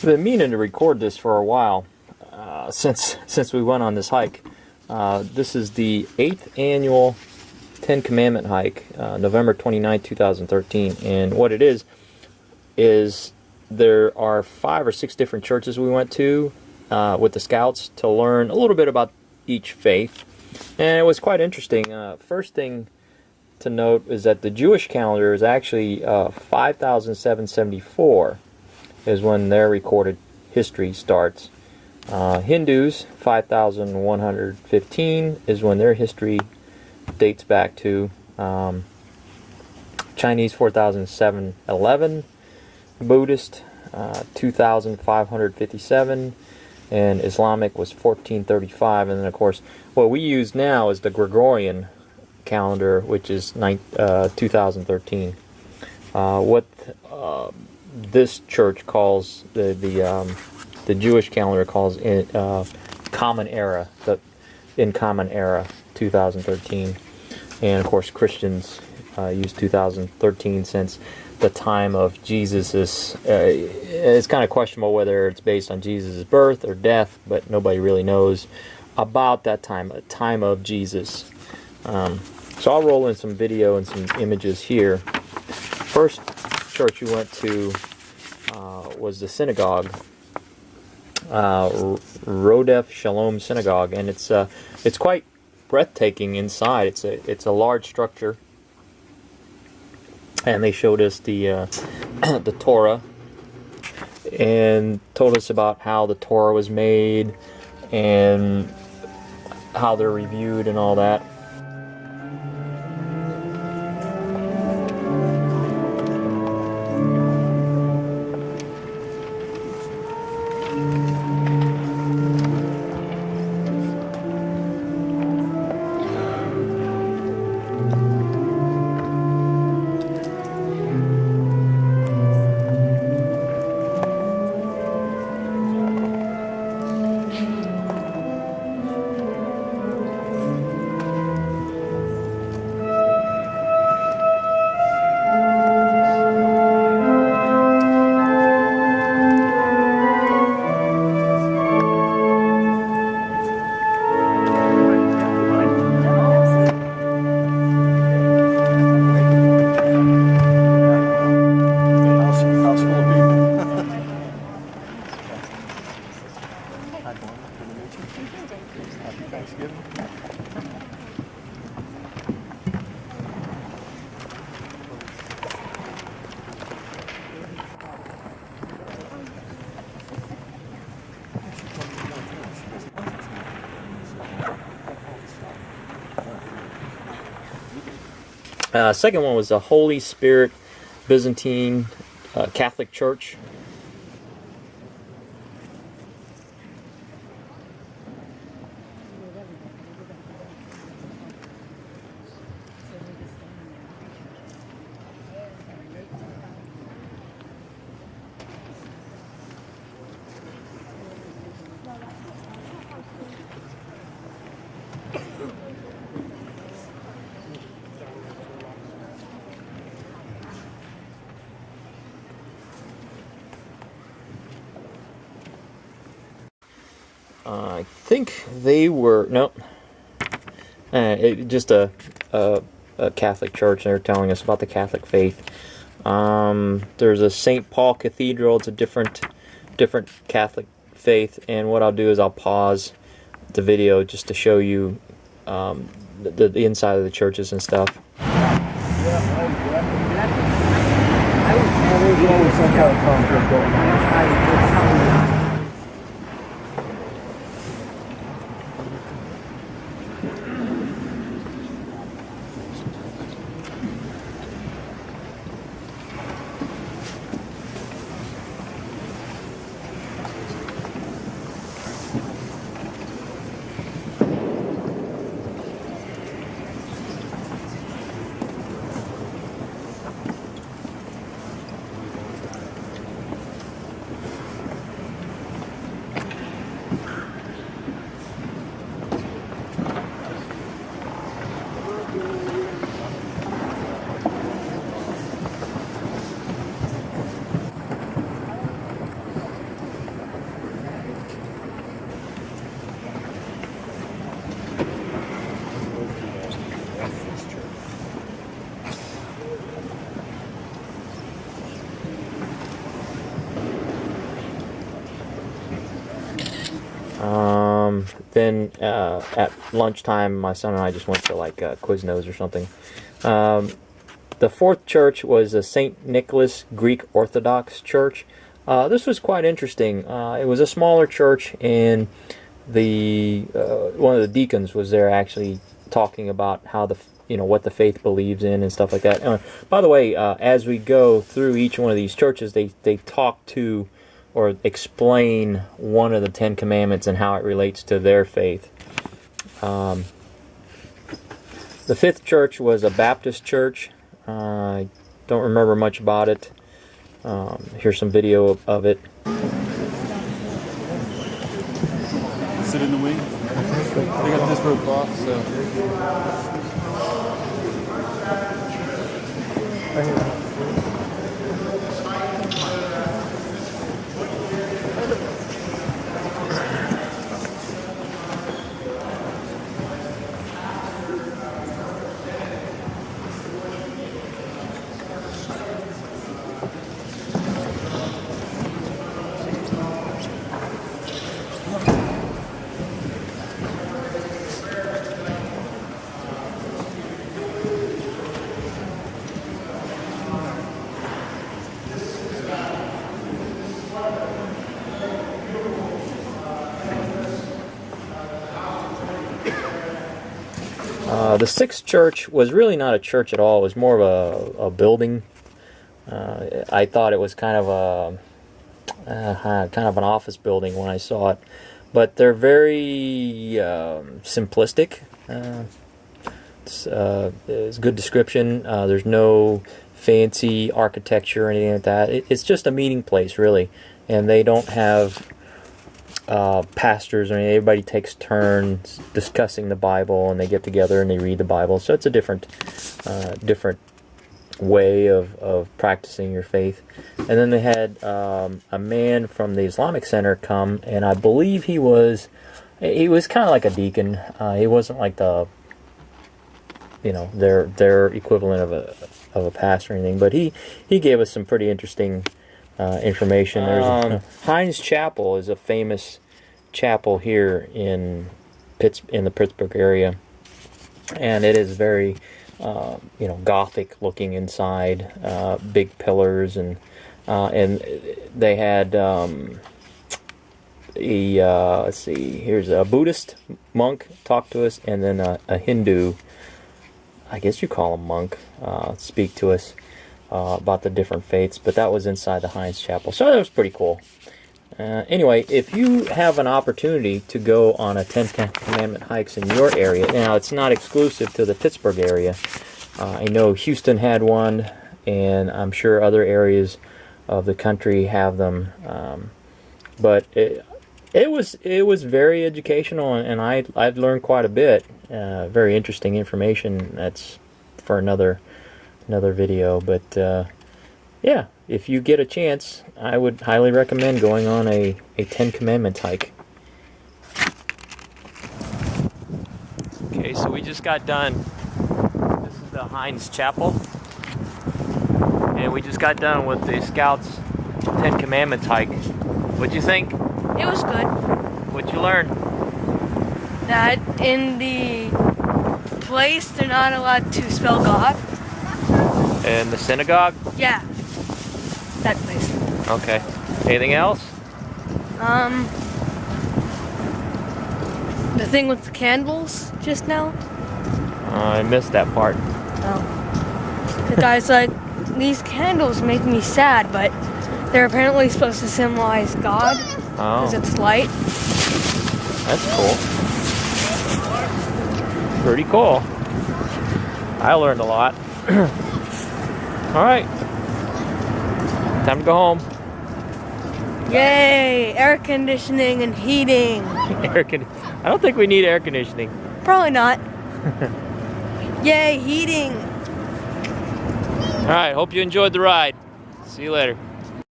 I've been meaning to record this for a while, since we went on this hike. This is the 8th annual Ten Commandment hike, November 29, 2013. And what it is there are 5 or 6 different churches we went to with the scouts to learn a little bit about each faith. And it was quite interesting. First thing to note is that the Jewish calendar is actually 5774 is when their recorded history starts. Hindus, 5115 is when their history dates back to. Chinese, 4711. Buddhist, 2557. And Islamic was 1435. And then, of course, what we use now is the Gregorian calendar, which is 2013. What this church calls the Jewish calendar calls Common Era, in Common Era 2013, and of course Christians use 2013 since the time of Jesus is. It's kind of questionable whether it's based on Jesus' birth or death, but nobody really knows about that time of Jesus. So I'll roll in some video and some images here. First church we went to was the synagogue, Rodef Shalom Synagogue, and it's quite breathtaking inside. It's a large structure, and they showed us the the Torah and told us about how the Torah was made and how they're reviewed and all that. Second one was the Holy Spirit Byzantine Catholic Church. I think they were just a Catholic church. They're telling us about the Catholic faith. There's a St. Paul Cathedral. It's a different Catholic faith. And what I'll do is I'll pause the video just to show you the inside of the churches and stuff. Then at lunchtime, my son and I just went to like Quiznos or something. The fourth church was a St. Nicholas Greek Orthodox church. This was quite interesting. It was a smaller church, and the one of the deacons was there actually talking about how what the faith believes in and stuff like that. By the way, as we go through each one of these churches, they talk to or explain one of the 10 Commandments and how it relates to their faith. The fifth church was a Baptist church. I don't remember much about it. Here's some video of it. Sit in the wing. They got this rope off, so. The sixth church was really not a church at all. It was more of a building. I thought it was kind of an office building when I saw it, but they're very simplistic. It's a good description. There's no fancy architecture or anything like that. It's just a meeting place, really, and they don't have pastors or anything. Everybody takes turns discussing the Bible, and they get together and they read the Bible. So it's a different way of practicing your faith. And then they had a man from the Islamic Center come, and I believe he was kind of like a deacon. He wasn't like their equivalent of a pastor or anything, but he gave us some pretty interesting information. There's Heinz Chapel is a famous chapel here in the Pittsburgh area, and it is very Gothic looking inside, big pillars, and they had let's see, here's a Buddhist monk talk to us, and then a Hindu, I guess you call him monk, speak to us about the different faiths. But that was inside the Heinz Chapel, so that was pretty cool. Anyway, if you have an opportunity to go on a 10 Commandment hikes in your area, now it's not exclusive to the Pittsburgh area. I know Houston had one, and I'm sure other areas of the country have them. But it was very educational, and I've learned quite a bit. Very interesting information. That's for another video. But yeah, if you get a chance, I would highly recommend going on a 10 Commandments hike. Okay, so we just got done. This is the Heinz Chapel, and we just got done with the Scouts 10 Commandments hike. What'd you think? It was good. What'd you learn? That in the place they're not allowed to spell God. In the synagogue? Yeah, that place. Okay. Anything else? The thing with the candles just now. I missed that part. Oh. The guy's like, these candles make me sad, but they're apparently supposed to symbolize God. Oh. Because it's light. That's cool. Pretty cool. I learned a lot. Alright. Time to go home. Yay! Air conditioning and heating. I don't think we need air conditioning. Probably not. Yay, heating. Alright, hope you enjoyed the ride. See you later.